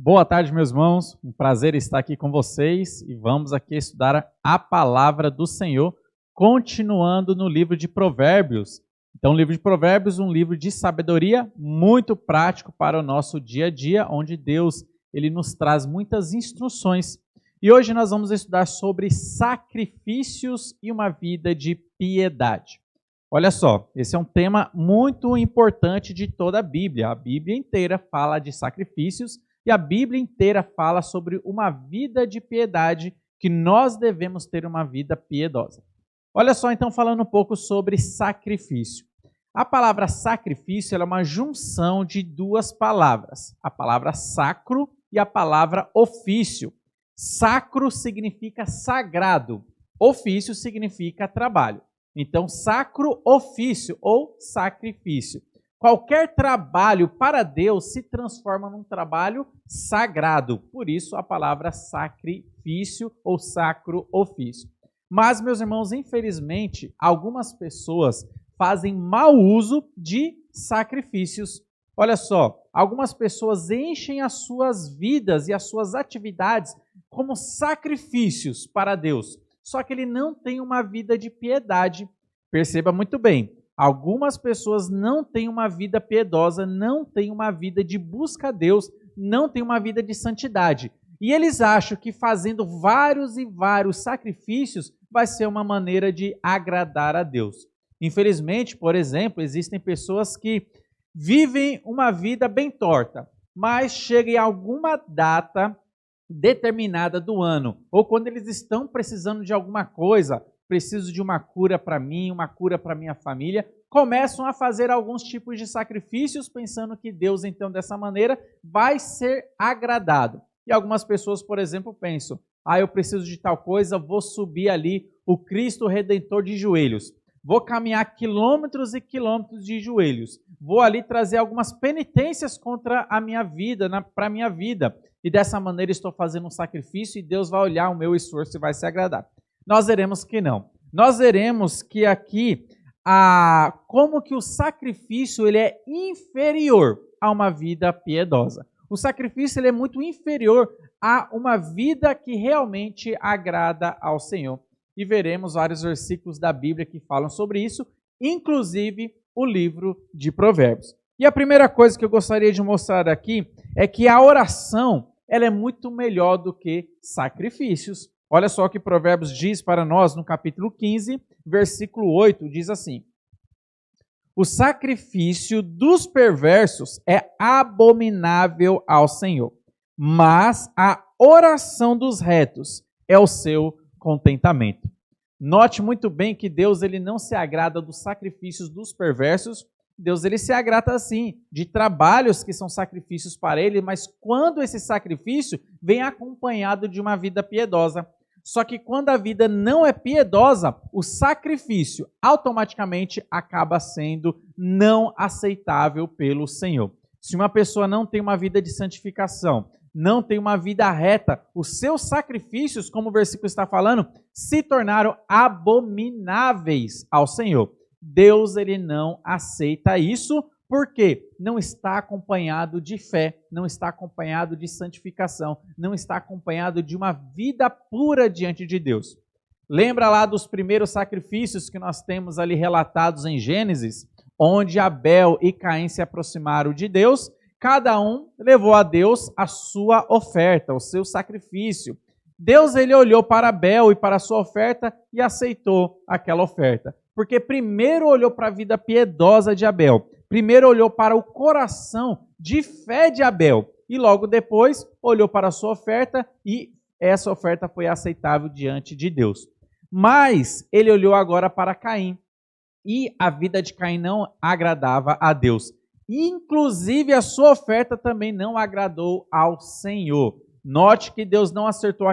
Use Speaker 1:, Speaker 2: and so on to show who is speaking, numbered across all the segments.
Speaker 1: Boa tarde, meus irmãos. Um prazer estar aqui com vocês e vamos aqui estudar a palavra do Senhor, continuando no livro de Provérbios. Então, o livro de Provérbios, um livro de sabedoria muito prático para o nosso dia a dia, onde Deus ele nos traz muitas instruções. E hoje nós vamos estudar sobre sacrifícios e uma vida de piedade. Olha só, esse é um tema muito importante de toda a Bíblia. A Bíblia inteira fala de sacrifícios e a Bíblia inteira fala sobre uma vida de piedade, que nós devemos ter uma vida piedosa. Olha só, então, falando um pouco sobre sacrifício. A palavra sacrifício ela é uma junção de duas palavras, a palavra sacro e a palavra ofício. Sacro significa sagrado, ofício significa trabalho. Então, sacro ofício ou sacrifício. Qualquer trabalho para Deus se transforma num trabalho sagrado. Por isso, a palavra sacrifício ou sacro ofício. Mas, meus irmãos, infelizmente, algumas pessoas fazem mau uso de sacrifícios. Olha só, algumas pessoas enchem as suas vidas e as suas atividades como sacrifícios para Deus. Só que ele não tem uma vida de piedade. Perceba muito bem, algumas pessoas não têm uma vida piedosa, não têm uma vida de busca a Deus, não têm uma vida de santidade. E eles acham que fazendo vários e vários sacrifícios vai ser uma maneira de agradar a Deus. Infelizmente, por exemplo, existem pessoas que vivem uma vida bem torta, mas chega em alguma data determinada do ano, ou quando eles estão precisando de alguma coisa, preciso de uma cura para mim, uma cura para minha família, começam a fazer alguns tipos de sacrifícios, pensando que Deus, então, dessa maneira, vai ser agradado. E algumas pessoas, por exemplo, pensam, eu preciso de tal coisa, vou subir ali o Cristo Redentor de joelhos, vou caminhar quilômetros e quilômetros de joelhos, vou ali trazer algumas penitências contra a minha vida, para a minha vida, e dessa maneira estou fazendo um sacrifício e Deus vai olhar o meu esforço e vai se agradar. Nós veremos que não. Nós veremos que aqui, como que o sacrifício ele é inferior a uma vida piedosa. O sacrifício ele é muito inferior a uma vida que realmente agrada ao Senhor. E veremos vários versículos da Bíblia que falam sobre isso, inclusive o livro de Provérbios. E a primeira coisa que eu gostaria de mostrar aqui é que a oração ela é muito melhor do que sacrifícios. Olha só o que Provérbios diz para nós no capítulo 15, versículo 8, diz assim: o sacrifício dos perversos é abominável ao Senhor, mas a oração dos retos é o seu contentamento. Note muito bem que Deus ele não se agrada dos sacrifícios dos perversos. Deus ele se agrada sim de trabalhos que são sacrifícios para ele, mas quando esse sacrifício vem acompanhado de uma vida piedosa. Só que quando a vida não é piedosa, o sacrifício automaticamente acaba sendo não aceitável pelo Senhor. Se uma pessoa não tem uma vida de santificação, não tem uma vida reta, os seus sacrifícios, como o versículo está falando, se tornaram abomináveis ao Senhor. Deus ele não aceita isso, porque não está acompanhado de fé, não está acompanhado de santificação, não está acompanhado de uma vida pura diante de Deus. Lembra lá dos primeiros sacrifícios que nós temos ali relatados em Gênesis, onde Abel e Caim se aproximaram de Deus, cada um levou a Deus a sua oferta, o seu sacrifício. Deus ele olhou para Abel e para a sua oferta e aceitou aquela oferta. Porque primeiro olhou para a vida piedosa de Abel, primeiro olhou para o coração de fé de Abel e logo depois olhou para a sua oferta e essa oferta foi aceitável diante de Deus. Mas ele olhou agora para Caim e a vida de Caim não agradava a Deus. Inclusive a sua oferta também não agradou ao Senhor. Note que Deus não aceitou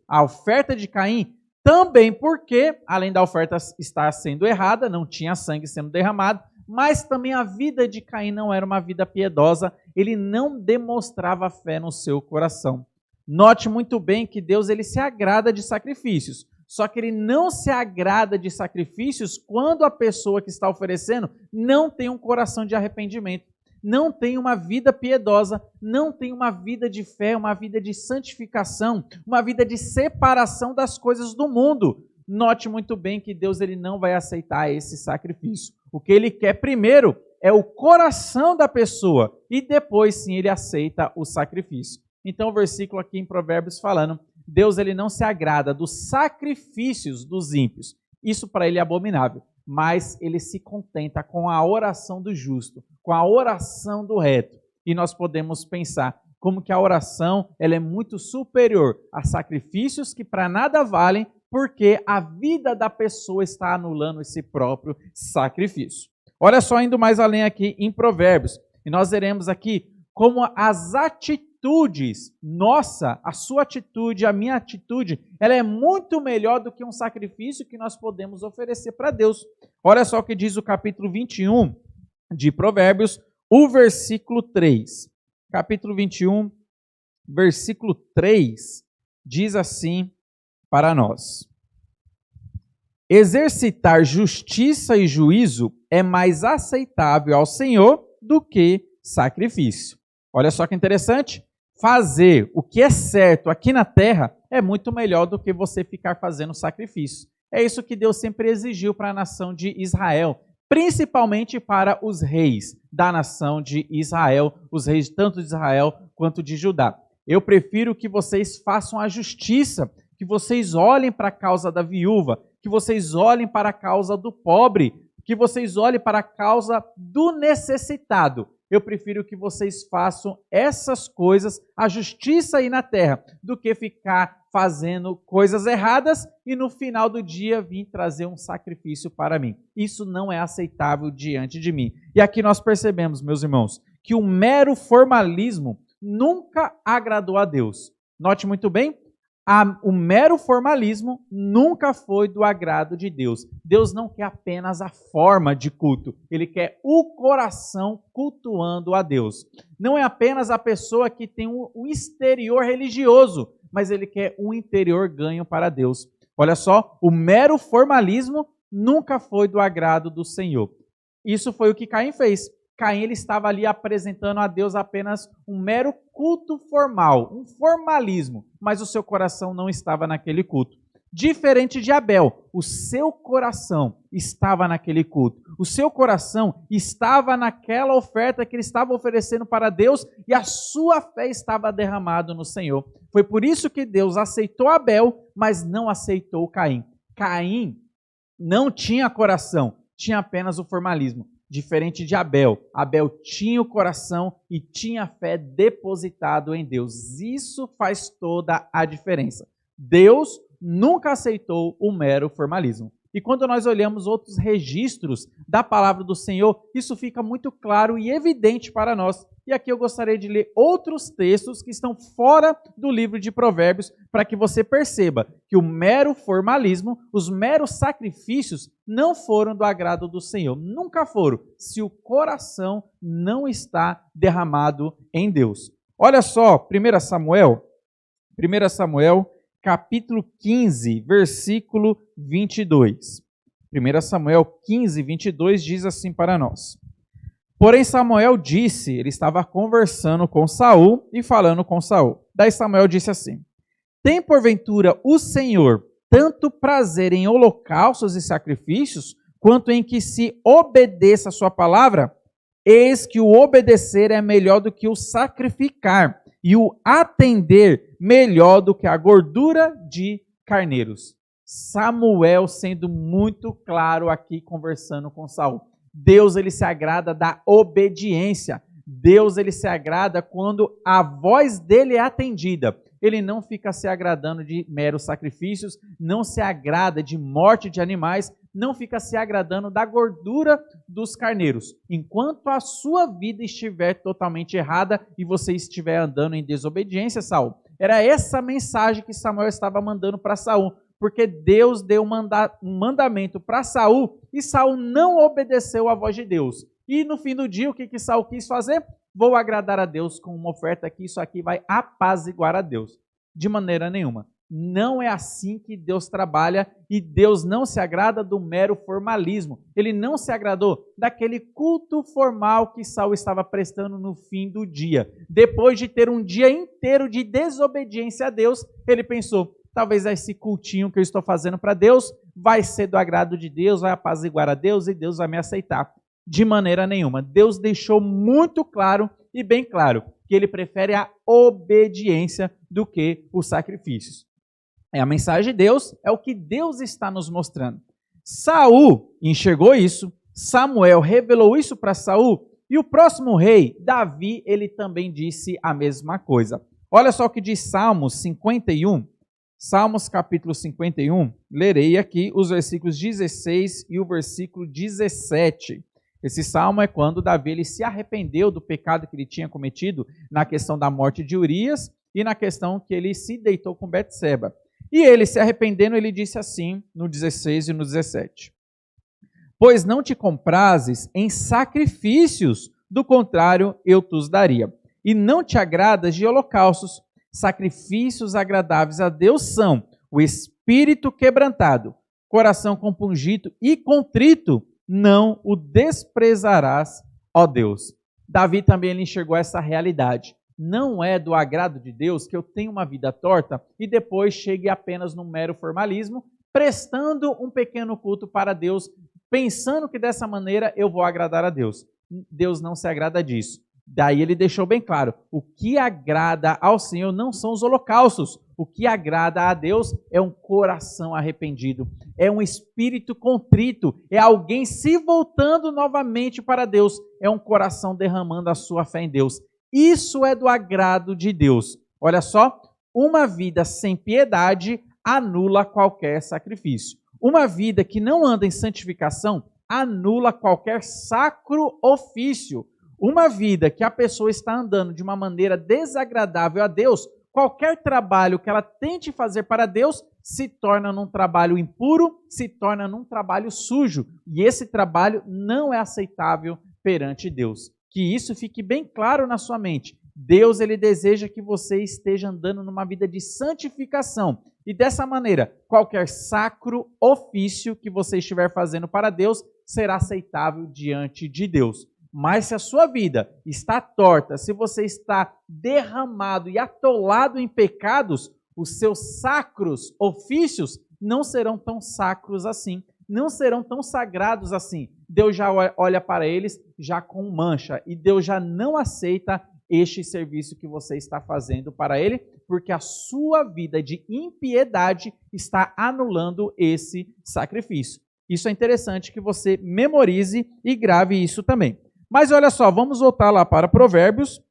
Speaker 1: a oferta de Caim, também porque, além da oferta estar sendo errada, não tinha sangue sendo derramado, mas também a vida de Caim não era uma vida piedosa, ele não demonstrava fé no seu coração. Note muito bem que Deus ele se agrada de sacrifícios, só que ele não se agrada de sacrifícios quando a pessoa que está oferecendo não tem um coração de arrependimento. não têm uma vida piedosa, não têm uma vida de fé, uma vida de santificação, uma vida de separação das coisas do mundo. Note muito bem que Deus ele não vai aceitar esse sacrifício. O que ele quer primeiro é o coração da pessoa e depois sim ele aceita o sacrifício. Então o versículo aqui em Provérbios falando, Deus ele não se agrada dos sacrifícios dos ímpios. Isso para ele é abominável, mas ele se contenta com a oração do justo, com a oração do reto. E nós podemos pensar como que a oração ela é muito superior a sacrifícios que para nada valem, porque a vida da pessoa está anulando esse próprio sacrifício. Olha só, indo mais além aqui em Provérbios, e nós veremos aqui como as atitudes, a sua atitude, a minha atitude, ela é muito melhor do que um sacrifício que nós podemos oferecer para Deus. Olha só o que diz o capítulo 21 de Provérbios, o versículo 3. Capítulo 21, versículo 3, diz assim para nós: exercitar justiça e juízo é mais aceitável ao Senhor do que sacrifício. Olha só que interessante. Fazer o que é certo aqui na terra é muito melhor do que você ficar fazendo sacrifício. É isso que Deus sempre exigiu para a nação de Israel, principalmente para os reis da nação de Israel, os reis tanto de Israel quanto de Judá. Eu prefiro que vocês façam a justiça, que vocês olhem para a causa da viúva, que vocês olhem para a causa do pobre, que vocês olhem para a causa do necessitado. Eu prefiro que vocês façam essas coisas, a justiça aí na terra, do que ficar fazendo coisas erradas e no final do dia vir trazer um sacrifício para mim. Isso não é aceitável diante de mim. E aqui nós percebemos, meus irmãos, que o mero formalismo nunca agradou a Deus. Note muito bem, o mero formalismo nunca foi do agrado de Deus. Deus não quer apenas a forma de culto, ele quer o coração cultuando a Deus. Não é apenas a pessoa que tem um exterior religioso, mas ele quer um interior ganho para Deus. Olha só, o mero formalismo nunca foi do agrado do Senhor. Isso foi o que Caim fez. Caim ele estava ali apresentando a Deus apenas um mero culto formal, um formalismo, mas o seu coração não estava naquele culto. Diferente de Abel, o seu coração estava naquele culto. O seu coração estava naquela oferta que ele estava oferecendo para Deus e a sua fé estava derramada no Senhor. Foi por isso que Deus aceitou Abel, mas não aceitou Caim. Caim não tinha coração, tinha apenas o formalismo. Diferente de Abel. Abel tinha o coração e tinha a fé depositado em Deus. Isso faz toda a diferença. Deus nunca aceitou o mero formalismo. E quando nós olhamos outros registros da palavra do Senhor, isso fica muito claro e evidente para nós. E aqui eu gostaria de ler outros textos que estão fora do livro de Provérbios, para que você perceba que o mero formalismo, os meros sacrifícios, não foram do agrado do Senhor. Nunca foram, se o coração não está derramado em Deus. Olha só, 1 Samuel, capítulo 15, versículo 22. 1 Samuel 15, 22 diz assim para nós: porém Samuel disse, ele estava conversando com Saul e falando com Saul. Daí Samuel disse assim: tem porventura o Senhor tanto prazer em holocaustos e sacrifícios, quanto em que se obedeça a sua palavra? Eis que o obedecer é melhor do que o sacrificar, e o atender melhor do que a gordura de carneiros. Samuel sendo muito claro aqui conversando com Saul. Deus ele se agrada da obediência. Deus ele se agrada quando a voz dele é atendida. Ele não fica se agradando de meros sacrifícios, não se agrada de morte de animais, não fica se agradando da gordura dos carneiros. Enquanto a sua vida estiver totalmente errada e você estiver andando em desobediência, Saul. Era essa mensagem que Samuel estava mandando para Saul, porque Deus deu um mandamento para Saul e Saul não obedeceu à voz de Deus. E no fim do dia, o que Saul quis fazer? Vou agradar a Deus com uma oferta que isso aqui vai apaziguar a Deus. De maneira nenhuma. Não é assim que Deus trabalha e Deus não se agrada do mero formalismo. Ele não se agradou daquele culto formal que Saul estava prestando no fim do dia. Depois de ter um dia inteiro de desobediência a Deus, ele pensou, talvez esse cultinho que eu estou fazendo para Deus vai ser do agrado de Deus, vai apaziguar a Deus e Deus vai me aceitar. De maneira nenhuma. Deus deixou muito claro e bem claro que ele prefere a obediência do que os sacrifícios. É a mensagem de Deus, é o que Deus está nos mostrando. Saul enxergou isso, Samuel revelou isso para Saul, e o próximo rei, Davi, ele também disse a mesma coisa. Olha só o que diz Salmos 51, Salmos capítulo 51, lerei aqui os versículos 16 e o versículo 17. Esse salmo é quando Davi ele se arrependeu do pecado que ele tinha cometido na questão da morte de Urias e na questão que ele se deitou com Betseba. E ele, se arrependendo, ele disse assim, no 16 e no 17. Pois não te comprases em sacrifícios, do contrário, eu te os daria. E não te agradas de holocaustos, sacrifícios agradáveis a Deus são o espírito quebrantado, coração compungido e contrito, não o desprezarás, ó Deus. Davi também ele enxergou essa realidade. Não é do agrado de Deus que eu tenha uma vida torta e depois chegue apenas no mero formalismo, prestando um pequeno culto para Deus, pensando que dessa maneira eu vou agradar a Deus. Deus não se agrada disso. Daí ele deixou bem claro, o que agrada ao Senhor não são os holocaustos, o que agrada a Deus é um coração arrependido, é um espírito contrito, é alguém se voltando novamente para Deus, é um coração derramando a sua fé em Deus. Isso é do agrado de Deus. Olha só, uma vida sem piedade anula qualquer sacrifício. Uma vida que não anda em santificação anula qualquer sacro ofício. Uma vida que a pessoa está andando de uma maneira desagradável a Deus, qualquer trabalho que ela tente fazer para Deus se torna num trabalho impuro, se torna num trabalho sujo. E esse trabalho não é aceitável perante Deus. Que isso fique bem claro na sua mente. Deus ele deseja que você esteja andando numa vida de santificação. E dessa maneira, qualquer sacro ofício que você estiver fazendo para Deus será aceitável diante de Deus. Mas se a sua vida está torta, se você está derramado e atolado em pecados, os seus sacros ofícios não serão tão sacros assim, não serão tão sagrados assim. Deus já olha para eles já com mancha e Deus já não aceita este serviço que você está fazendo para Ele, porque a sua vida de impiedade está anulando esse sacrifício. Isso é interessante que você memorize e grave isso também. Mas olha só, vamos voltar lá para Provérbios,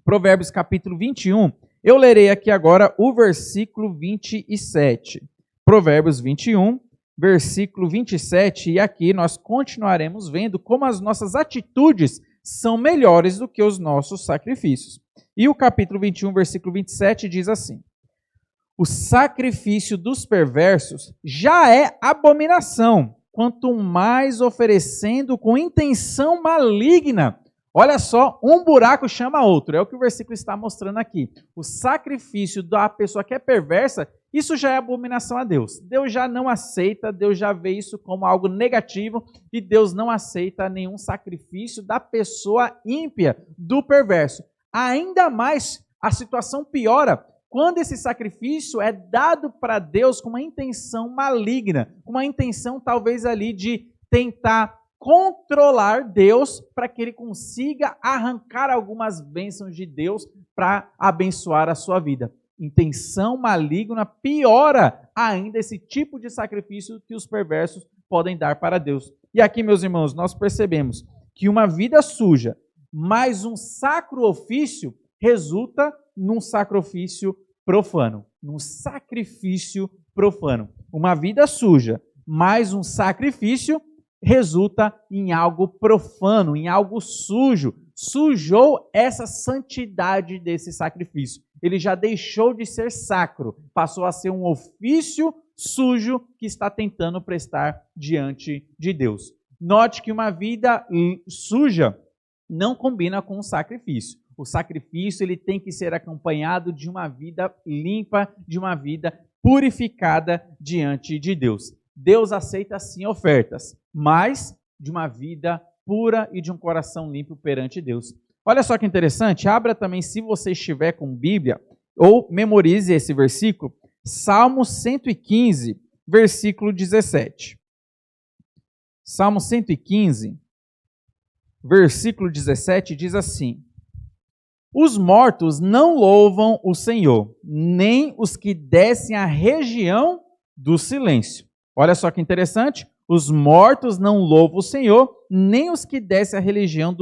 Speaker 1: Provérbios capítulo 21. Eu lerei aqui agora o versículo 27. Provérbios 21, versículo 27, e aqui nós continuaremos vendo como as nossas atitudes são melhores do que os nossos sacrifícios. E o capítulo 21, versículo 27 diz assim: o sacrifício dos perversos já é abominação, quanto mais oferecendo com intenção maligna. Olha só, um buraco chama outro, é o que o versículo está mostrando aqui. O sacrifício da pessoa que é perversa, isso já é abominação a Deus. Deus já não aceita, Deus já vê isso como algo negativo e Deus não aceita nenhum sacrifício da pessoa ímpia, do perverso. Ainda mais, a situação piora quando esse sacrifício é dado para Deus com uma intenção maligna, com uma intenção talvez ali de tentar controlar Deus para que ele consiga arrancar algumas bênçãos de Deus para abençoar a sua vida. Intenção maligna piora ainda esse tipo de sacrifício que os perversos podem dar para Deus. E aqui, meus irmãos, nós percebemos que uma vida suja mais um sacro ofício resulta num sacrifício profano. Num sacrifício profano. Uma vida suja mais um sacrifício resulta em algo profano, em algo sujo. Sujou essa santidade desse sacrifício. Ele já deixou de ser sacro, passou a ser um ofício sujo que está tentando prestar diante de Deus. Note que uma vida suja não combina com o sacrifício. O sacrifício ele tem que ser acompanhado de uma vida limpa, de uma vida purificada diante de Deus. Deus aceita sim ofertas, mas de uma vida pura e de um coração limpo perante Deus. Olha só que interessante, abra também, se você estiver com Bíblia, ou memorize esse versículo, Salmo 115, versículo 17. Salmo 115, versículo 17 diz assim: os mortos não louvam o Senhor, nem os que descem à região do silêncio. Olha só que interessante, os mortos não louvam o Senhor, nem os que descem à região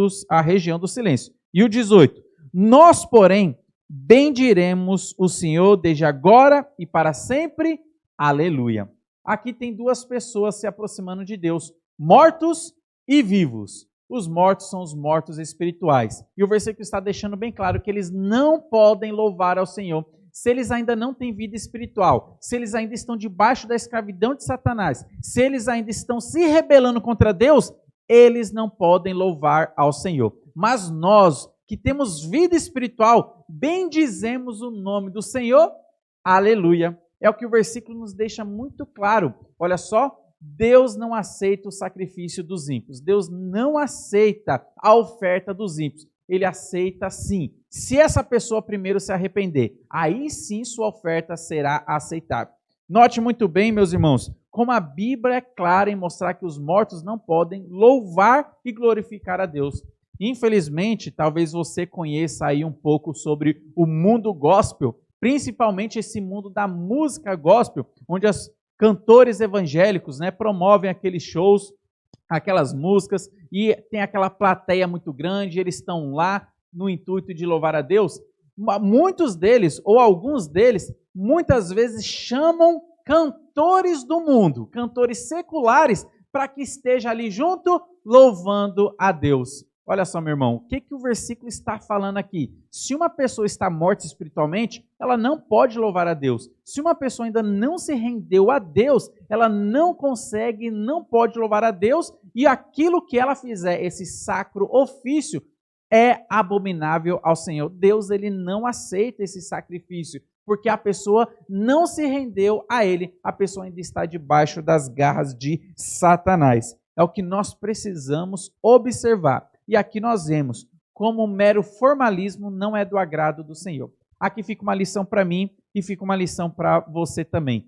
Speaker 1: do silêncio. E o 18, nós, porém, bendiremos o Senhor desde agora e para sempre. Aleluia. Aqui tem duas pessoas se aproximando de Deus, mortos e vivos. Os mortos são os mortos espirituais. E o versículo está deixando bem claro que eles não podem louvar ao Senhor se eles ainda não têm vida espiritual, se eles ainda estão debaixo da escravidão de Satanás, se eles ainda estão se rebelando contra Deus, eles não podem louvar ao Senhor. Mas nós, que temos vida espiritual, bendizemos o nome do Senhor. Aleluia. É o que o versículo nos deixa muito claro. Olha só, Deus não aceita o sacrifício dos ímpios. Deus não aceita a oferta dos ímpios. Ele aceita sim. Se essa pessoa primeiro se arrepender, aí sim sua oferta será aceitável. Note muito bem, meus irmãos, como a Bíblia é clara em mostrar que os mortos não podem louvar e glorificar a Deus. Infelizmente, talvez você conheça aí um pouco sobre o mundo gospel, principalmente esse mundo da música gospel, onde os cantores evangélicos, promovem aqueles shows, aquelas músicas, e tem aquela plateia muito grande, eles estão lá no intuito de louvar a Deus. Muitos deles, ou alguns deles, muitas vezes chamam cantores do mundo, cantores seculares, para que esteja ali junto, louvando a Deus. Olha só, meu irmão, o que o versículo está falando aqui? Se uma pessoa está morta espiritualmente, ela não pode louvar a Deus. Se uma pessoa ainda não se rendeu a Deus, ela não consegue, não pode louvar a Deus, e aquilo que ela fizer, esse sacro ofício, é abominável ao Senhor. Deus, ele não aceita esse sacrifício, porque a pessoa não se rendeu a ele, a pessoa ainda está debaixo das garras de Satanás. É o que nós precisamos observar. E aqui nós vemos como o mero formalismo não é do agrado do Senhor. Aqui fica uma lição para mim e fica uma lição para você também.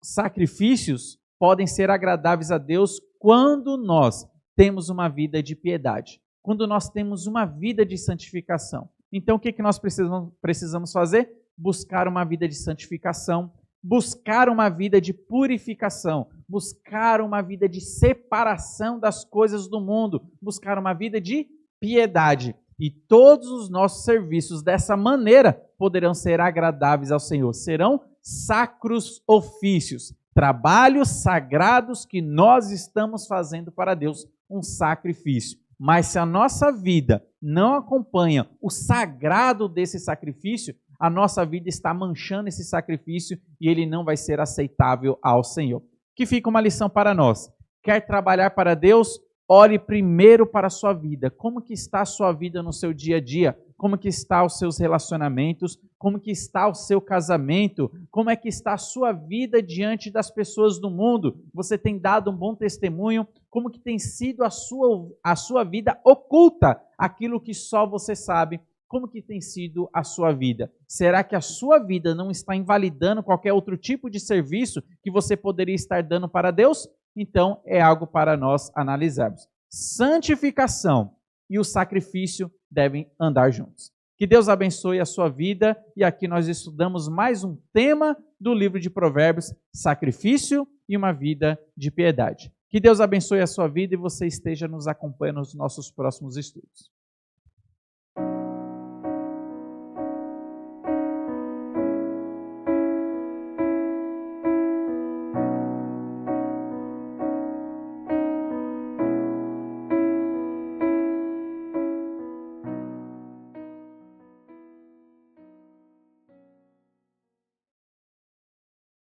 Speaker 1: Sacrifícios podem ser agradáveis a Deus quando nós temos uma vida de piedade, quando nós temos uma vida de santificação. Então o que nós precisamos fazer? Buscar uma vida de santificação, buscar uma vida de purificação, buscar uma vida de separação das coisas do mundo, buscar uma vida de piedade. E todos os nossos serviços dessa maneira poderão ser agradáveis ao Senhor. Serão sacros ofícios, trabalhos sagrados que nós estamos fazendo para Deus, um sacrifício. Mas se a nossa vida não acompanha o sagrado desse sacrifício, a nossa vida está manchando esse sacrifício e ele não vai ser aceitável ao Senhor. Que fica uma lição para nós. Quer trabalhar para Deus? Olhe primeiro para a sua vida. Como que está a sua vida no seu dia a dia? Como que está os seus relacionamentos? Como que está o seu casamento? Como é que está a sua vida diante das pessoas do mundo? Você tem dado um bom testemunho? Como que tem sido a sua vida oculta? Aquilo que só você sabe. Como que tem sido a sua vida? Será que a sua vida não está invalidando qualquer outro tipo de serviço que você poderia estar dando para Deus? Então, é algo para nós analisarmos. Santificação e o sacrifício devem andar juntos. Que Deus abençoe a sua vida. E aqui nós estudamos mais um tema do livro de Provérbios, sacrifício e uma vida de piedade. Que Deus abençoe a sua vida e você esteja nos acompanhando nos nossos próximos estudos.